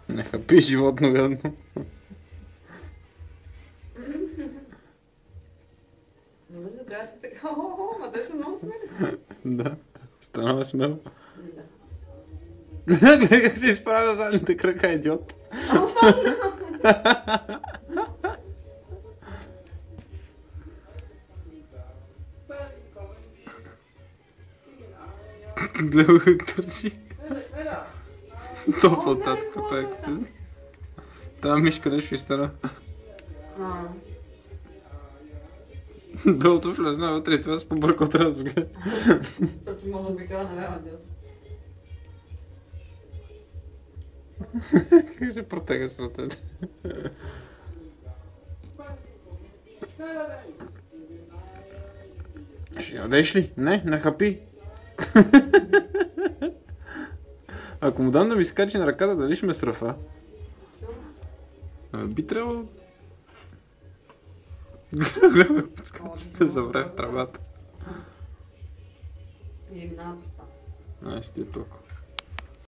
Не хапи животно гадно. Може да трябва да си така, ма те са много смели. Да, стана смело. Да. Гледай как се изправя задните крака, идиот. Гледай как държи. Топъл татко, пак се. Тая мишка нещо изстара. Белото влезна вътре и това с побъркал трябва да сгледа. Защото мога да обикара на лева дясно. Как ще протега с ръцете? Ще ядеш ли? Не, нахапи. Ако му дам да ми скачи на ръката, дали ще ме сръфа? Би трябвало... Гледай, ще забравя в трабата. И минава писта. Ай, ще ти е толкова.